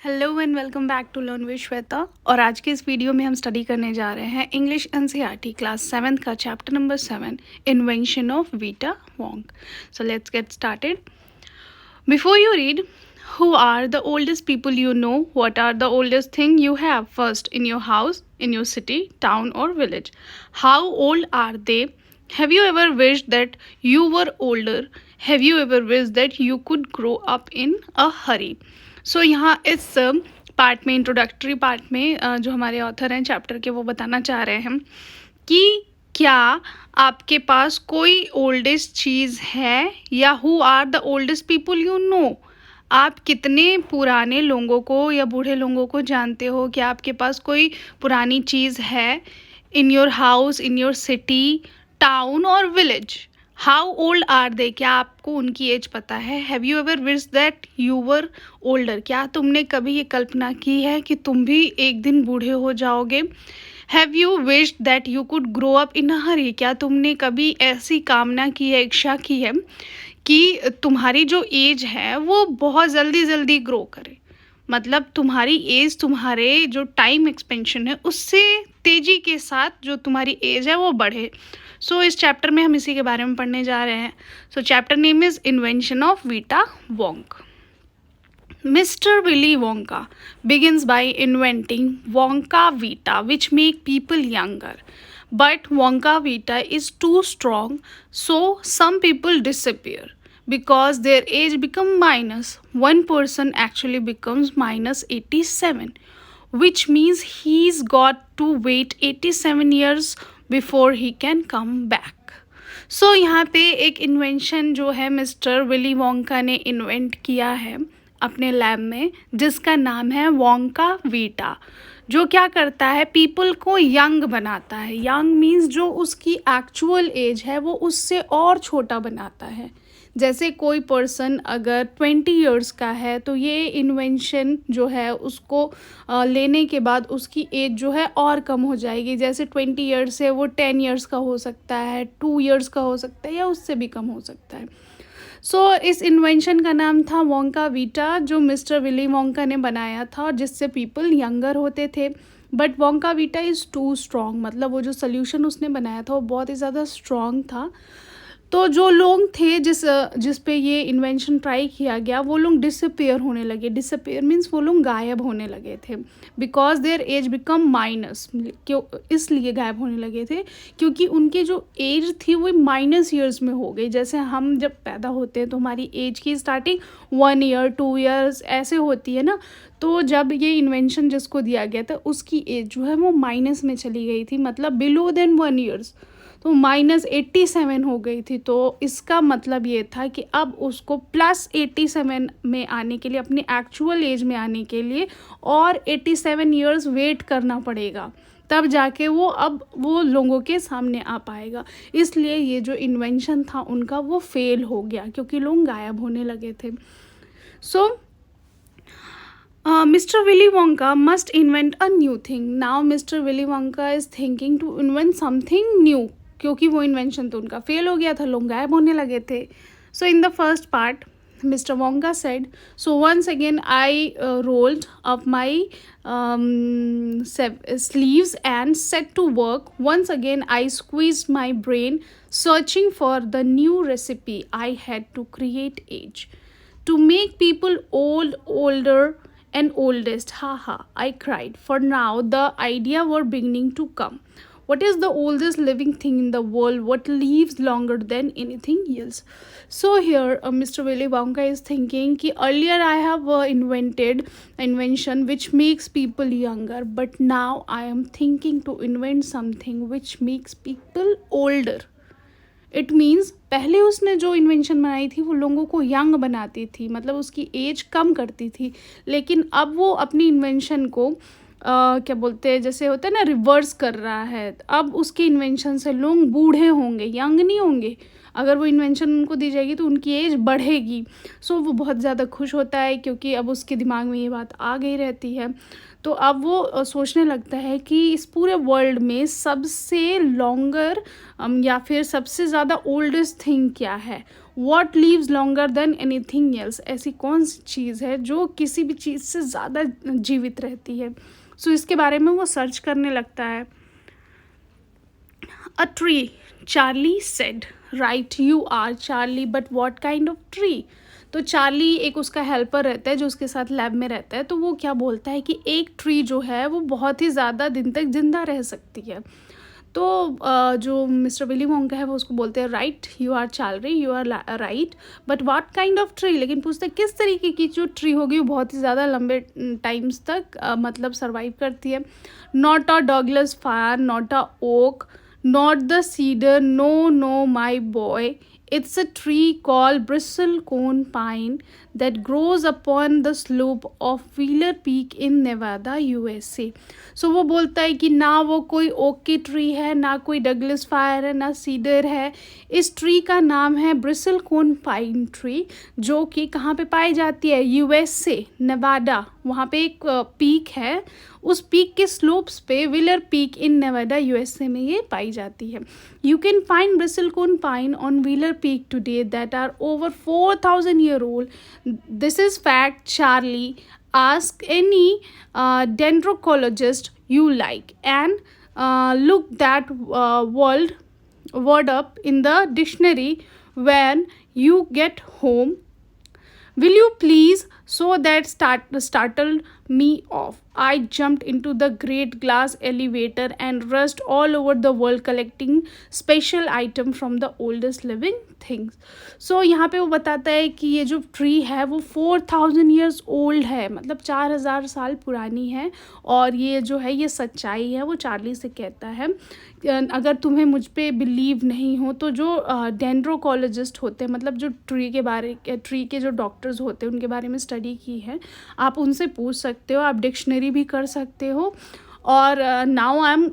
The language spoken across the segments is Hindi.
Hello and welcome back to learn with Shweta. और आज के इस वीडियो में हम स्टडी करने जा रहे हैं इंग्लिश एनसीईआरटी क्लास 7 का chapter number 7 invention of Vita Wong. So let's get started. Before you read, who are the oldest people you know? What are the oldest thing you have? First, in your house, in your city, town or village. How old are they? Have you ever wished that you were older? Have you ever wished that you could grow up in a hurry? सो यहाँ इस पार्ट में, इंट्रोडक्टरी पार्ट में, जो हमारे ऑथर हैं चैप्टर के, वो बताना चाह रहे हैं कि क्या आपके पास कोई ओल्डेस्ट चीज़ है, या who are the oldest people you know. आप कितने पुराने लोगों को या बूढ़े लोगों को जानते हो? कि आपके पास कोई पुरानी चीज़ है in your house, in your city, town और village. How old are they? क्या आपको उनकी एज पता है? Have you ever wish that you were older? क्या तुमने कभी ये कल्पना की है कि तुम भी एक दिन बूढ़े हो जाओगे? Have you wish that you could grow up in a hurry? क्या तुमने कभी ऐसी कामना की है, इच्छा की है कि तुम्हारी जो एज है वो बहुत जल्दी ग्रो करे? मतलब तुम्हारी एज, तुम्हारे जो टाइम एक्सपेंशन है उससे तेज़ी के साथ जो तुम्हारी एज है वो बढ़े। सो इस चैप्टर में हम इसी के बारे में पढ़ने जा रहे हैं। सो chapter name is invention of Vita Wong. Mr. Willy Wonka begins by inventing Wonka Vita, which make people younger. But Wonka Vita is too strong, so some people disappear because their age become minus. One person actually becomes minus 87, which means he's got to wait 87 years before he can come back. सो यहाँ पे एक इन्वेंशन जो है मिस्टर विली वोंका ने इन्वेंट किया है अपने लैब में, जिसका नाम है वोंका वीटा, जो क्या करता है, पीपल को यंग बनाता है। यंग मीन्स जो उसकी एक्चुअल एज है वो उससे और छोटा बनाता है। जैसे कोई पर्सन अगर 20 इयर्स का है तो ये इन्वेंशन जो है उसको लेने के बाद उसकी एज जो है और कम हो जाएगी। जैसे 20 इयर्स है वो 10 इयर्स का हो सकता है, 2 इयर्स का हो सकता है, या उससे भी कम हो सकता है। सो इस इन्वेंशन का नाम था वोंका वीटा, जो मिस्टर विली वोंका ने बनाया था, जिससे पीपल यंगर होते थे। But Wonka Vite is too strong, मतलब वो जो सोल्यूशन उसने बनाया था वो बहुत ही ज़्यादा स्ट्रॉन्ग था। तो जो लोग थे जिस पे ये इन्वेंशन ट्राई किया गया, वो लोग डिसअपेयर होने लगे। डिसअपेयर मीन्स वो लोग गायब होने लगे थे। Because their age become minus, क्यों इसलिए गायब होने लगे थे क्योंकि उनकी जो एज थी वो माइनस ईयर्स में हो गई। जैसे हम जब पैदा होते हैं तो हमारी एज की स्टार्टिंग 1 ईयर 2 ईयर्स ऐसे होती है ना। तो जब ये इन्वेंशन जिसको दिया गया था उसकी एज जो है वो माइनस में चली गई थी, मतलब बिलो देन 1 ईयर्स, तो माइनस 87 हो गई थी। तो इसका मतलब ये था कि अब उसको प्लस 87 में आने के लिए, अपनी एक्चुअल एज में आने के लिए और 87 ईयर्स वेट करना पड़ेगा, तब जाके वो लोगों के सामने आ पाएगा। इसलिए ये जो इन्वेंशन था उनका वो फेल हो गया क्योंकि लोग गायब होने लगे थे। सो Mr. Willy Wonka must invent a new thing. Now Mr. Willy Wonka is thinking to invent something new, क्योंकि वो इन्वेंशन तो उनका फेल हो गया था, लोग गायब होने लगे थे। So in the first part Mr. Wonka said, so once again I rolled up my sleeves and set to work. Once again I squeezed my brain searching for the new recipe. I had to create age to make people older and oldest. Haha, I cried. For now the idea were beginning to come. What is the oldest living thing in the world? What lives longer than anything else? So here Mr. Willy Wonka is thinking कि earlier I have invented invention which makes people younger, but now I am thinking to invent something which makes people older. It means पहले उसने जो इन्वेंशन बनाई थी वो लोगों को यंग बनाती थी, मतलब उसकी एज कम करती थी। लेकिन अब वो अपनी इन्वेंशन को क्या बोलते हैं, जैसे होता है ना, रिवर्स कर रहा है। अब उसके इन्वेंशन से लोग बूढ़े होंगे, यंग नहीं होंगे। अगर वो इन्वेंशन उनको दी जाएगी तो उनकी एज बढ़ेगी। सो वो बहुत ज़्यादा खुश होता है क्योंकि अब उसके दिमाग में ये बात आ गई रहती है। तो अब वो सोचने लगता है कि इस पूरे वर्ल्ड में सबसे लॉन्गर या फिर सबसे ज़्यादा ओल्डेस्ट थिंग क्या है, what lives longer than anything else, ऐसी कौन सी चीज़ है जो किसी भी चीज़ से ज़्यादा जीवित रहती है। सो इसके बारे में वो सर्च करने लगता है। A tree, Charlie said, right you are Charlie, but what kind of tree. तो चार्ली एक उसका हेल्पर रहता है जो उसके साथ लैब में रहता है। तो वो क्या बोलता है कि एक ट्री जो है वो बहुत ही ज़्यादा दिन तक जिंदा रह सकती है। तो जो मिस्टर विली वोंका है वो उसको बोलते हैं right you are Charlie, you are right, but what kind of tree. लेकिन पूछते हैं किस तरीके की जो ट्री होगी वो बहुत ही ज़्यादा लंबे टाइम्स तक मतलब सर्वाइव करती है। Not a Douglas fir, not a oak, not the cedar, no no my boy, it's a tree called bristlecone pine that grows upon the slope of Wheeler Peak in Nevada, USA. सो वो बोलता है कि ना वो कोई ओक की ट्री है, ना कोई डगलस फायर है, ना सीडर है। इस ट्री का नाम है ब्रिसलकोन पाइन ट्री, जो कि कहाँ पे पाई जाती है, यूएसए, नेवाडा। वहाँ पे एक पीक है, उस पीक के स्लोप्स पे, Wheeler Peak in Nevada USA में ये पाई जाती है। You can find bristlecone pine on Wheeler Peak today that are over 4000 year old. This is fact Charlie, ask any dendrocologist you like and look that word up in the dictionary when you get home. Will you please? So that startled me off. I jumped into the great glass elevator and rushed all over the world collecting special item from the oldest living things. So यहाँ पे वो बताता है कि ये जो ट्री है वो 4000 years old है, मतलब 4000 साल पुरानी है। और ये जो है ये सच्चाई है, वो चार्ली से कहता है। अगर तुम्हें मुझ पे बिलीव नहीं हो तो जो डेंड्रोकोलॉजिस्ट होते हैं, मतलब जो ट्री के जो डॉक्टर्स होते हैं उनके बारे में स्टडी की है, आप उनसे पूछ सकते हो, आप डिक्शनरी भी कर सकते हो। और नाउ आई एम,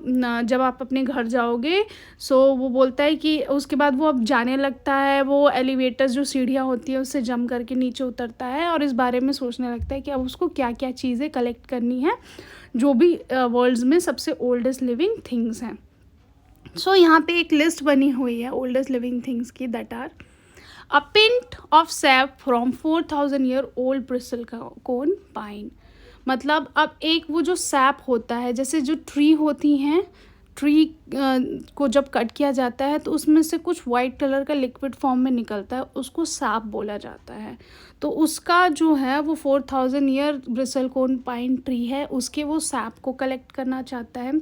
जब आप अपने घर जाओगे, सो वो बोलता है कि उसके बाद वो अब जाने लगता है, वो एलिवेटर्स जो सीढ़ियाँ होती है उससे जम करके नीचे उतरता है और इस बारे में सोचने लगता है कि अब उसको क्या क्या चीज़ें कलेक्ट करनी है जो भी वर्ल्ड्स में सबसे ओल्डेस्ट लिविंग थिंग्स हैं। सो यहाँ पे एक लिस्ट बनी हुई है ओल्डेस्ट लिविंग थिंग्स की, that are a pint of sap from 4000 year old bristlecone pine. मतलब अब एक वो जो सैप होता है, जैसे जो ट्री होती हैं, ट्री को जब कट किया जाता है तो उसमें से कुछ वाइट कलर का लिक्विड फॉर्म में निकलता है, उसको सैप बोला जाता है। तो उसका जो है वो 4000 ईयर ब्रिसलकोन पाइन ट्री है, उसके वो सैप को कलेक्ट करना चाहता है।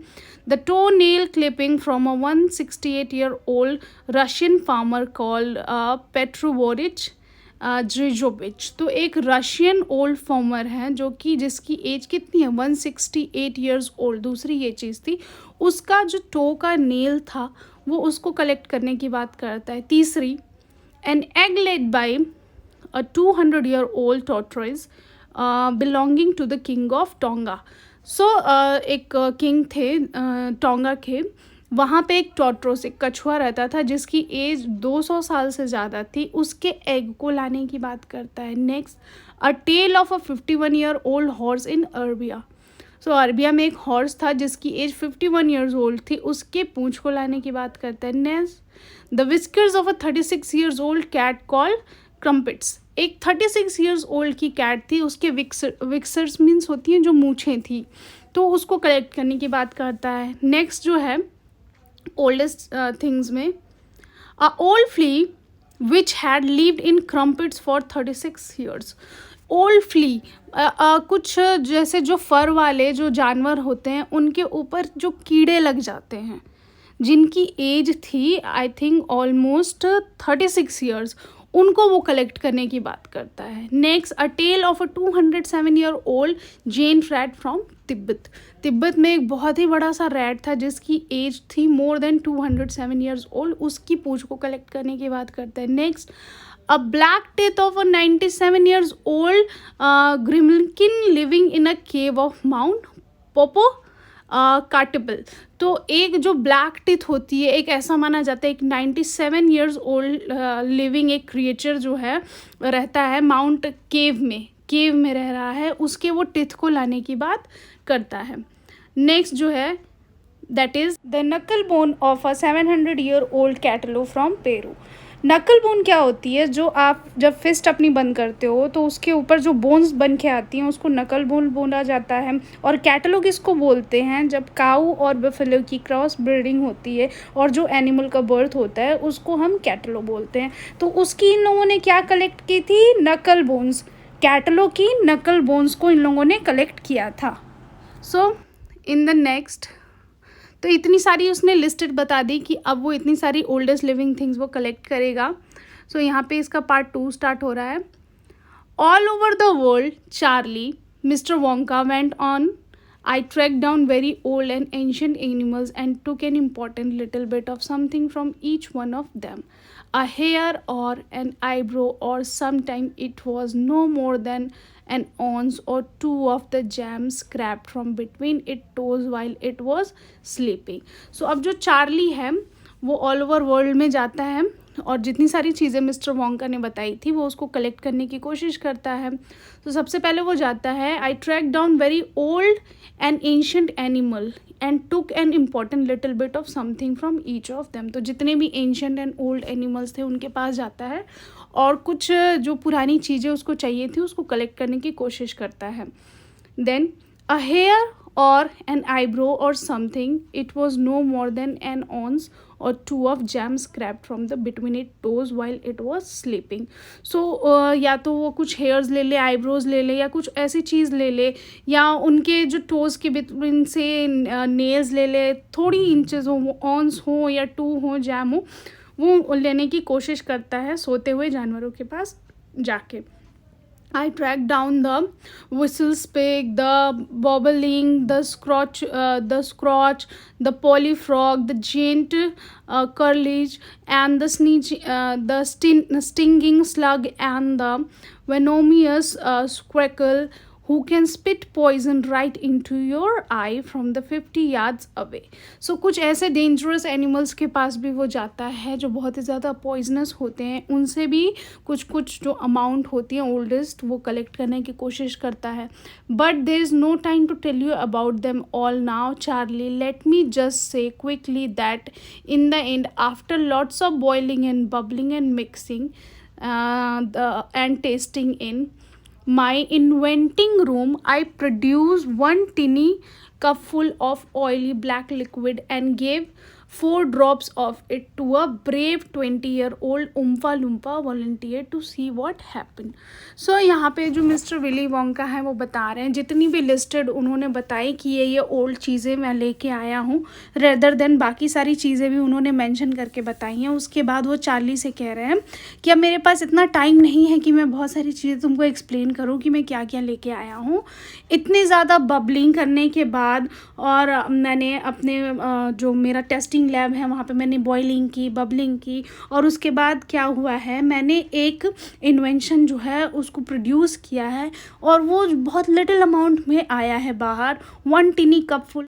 The toe nail clipping from a 168 year old Russian farmer called Petrovorich Drizovich. तो एक रशियन ओल्ड फार्मर हैं जो कि जिसकी एज कितनी है, 168 ईयर्स ओल्ड। दूसरी ये चीज़ थी, उसका जो टो का नेल था वो उसको कलेक्ट करने की बात करता है। तीसरी, an egg led by a 200 year old tortoise belonging to the king of Tonga. So एक किंग थे टोंगा के, वहाँ पे एक टॉर्टोइस, एक कछुआ रहता था जिसकी एज 200 साल से ज़्यादा थी, उसके एग को लाने की बात करता है। Next, a tale of a 51 year old horse in Arabia. So Arabia में एक हॉर्स था जिसकी एज 51 ईयर्स ओल्ड थी, उसके पूंछ को लाने की बात करता है। Next, the whiskers of a 36 years old cat called Crumpits. एक 36 ईयर्स ओल्ड की कैट थी, उसके विक्सर्स मीन्स होती हैं जो मूछें थी, तो उसको कलेक्ट करने की बात करता है। नेक्स्ट जो है ओल्डेस्ट थिंग्स में, a old flea which had lived in Crumpits for 36 years. Old flea, कुछ जैसे जो फर वाले जो जानवर होते हैं उनके ऊपर जो कीड़े लग जाते हैं, जिनकी एज थी आई थिंक ऑलमोस्ट 36 ईयर्स, उनको वो कलेक्ट करने की बात करता है। Next, a tale of a 207 year old jen rat from Tibet. Tibet में एक बहुत ही बड़ा सा रैट था जिसकी एज थी मोर देन 207 ईयर्स ओल्ड, उसकी पूंछ को कलेक्ट करने की बात करता है। Next, a black teeth of a 97 years old gremlin living in a cave of Mount Popocatepetl. तो एक जो ब्लैक टिथ होती है, एक ऐसा माना जाता है, एक 97 ईयर्स ओल्ड लिविंग एक क्रिएचर जो है रहता है माउंट केव में रह रहा है, उसके वो टिथ को लाने की बात करता है। नेक्स्ट जो है that is the knuckle bone of a 700 year old cattalo from Peru. Knuckle bone क्या होती है? जो आप जब फिस्ट अपनी बंद करते हो तो उसके ऊपर जो बोन्स बन के आती हैं उसको नकल बोन बोला जाता है। और कैटलो किसको बोलते हैं? जब काऊ और बफेलो की क्रॉस ब्रीडिंग होती है और जो एनिमल का बर्थ होता है उसको हम कैटलो बोलते हैं। तो उसकी इन लोगों ने क्या कलेक्ट की थी? नकल बोन्स। कैटलो की नकल बोन्स को इन लोगों ने कलेक्ट किया था। सो इन द नेक्स्ट, तो इतनी सारी उसने लिस्टेड बता दी कि अब वो इतनी सारी ओल्डेस्ट लिविंग थिंग्स वो कलेक्ट करेगा। सो यहाँ पे इसका पार्ट 2 स्टार्ट हो रहा है। All over the world Charlie mister Wonka went on. I tracked down very old and ancient animals and took an important little bit of something from each one of them. A hair or an eyebrow, or sometime it was no more than an ounce or two of the jam scraped from between its toes while it was sleeping. So अब जो चार्ली है वो ऑल ओवर वर्ल्ड में जाता है और जितनी सारी चीज़ें मिस्टर वोंका ने बताई थी वो उसको कलेक्ट करने की कोशिश करता है। तो सबसे पहले वो जाता है, I track down very old and ancient animal and took an important little bit of something from each of them. तो जितने भी एंशियंट एंड ओल्ड एनिमल्स थे उनके पास जाता है और कुछ जो पुरानी चीज़ें उसको चाहिए थी उसको कलेक्ट करने की कोशिश करता है। Then a hair or an eyebrow or something, it was no more than an ounce or two of jam scraped from the between its toes while it was sleeping. So या तो वो कुछ हेयर्स ले ले, आईब्रोज ले ले, या कुछ ऐसी चीज़ ले ले, या उनके जो टोज़ के बिटवीन से नेल्स ले ले, थोड़ी इंचेस हो, वो ऑन्स हो या 2 हो, जैम हो, वो लेने की कोशिश करता है सोते हुए जानवरों के पास जाके। I tracked down the whistle-pig, the bobolink, the scotch, the polyfrog, the giant curlew, and the stinging slug, and the venomous squirrel, who can spit poison right into your eye from the 50 yards away. So कुछ ऐसे डेंजरस एनिमल्स के पास भी वो जाता है जो बहुत ही ज़्यादा पॉइजनस होते हैं, उनसे भी कुछ जो अमाउंट होती है ओल्डेस्ट वो कलेक्ट करने की कोशिश करता है। But there is no time to tell you about them all now Charlie, let me just say quickly that in the end after lots of boiling and bubbling and mixing and tasting in my inventing room, I produced one tiny cupful of oily black liquid and gave 4 drops of it to a brave 20-year-old Oompa Loompa volunteer to see what happened. So यहाँ पे जो मिस्टर विली वोंका है वो बता रहे हैं जितनी भी लिस्टेड उन्होंने बताई कि ये ओल्ड चीज़ें मैं लेके आया हूँ, रेदर देन बाकी सारी चीज़ें भी उन्होंने मेंशन करके बताई हैं। उसके बाद वो चार्ली से कह रहे हैं कि अब मेरे पास इतना टाइम नहीं है कि मैं बहुत सारी चीज़ें तुमको एक्सप्लेन करूँ कि मैं क्या क्या लेके आया हूँ। इतनी ज़्यादा बबलिंग करने के बाद और मैंने अपने जो मेरा टेस्टिंग लैब है वहाँ पे मैंने बॉइलिंग की, बबलिंग की, और उसके बाद क्या हुआ है, मैंने एक इन्वेंशन जो है उसको प्रोड्यूस किया है और वो बहुत लिटिल अमाउंट में आया है बाहर, 1 टिनी कप फुल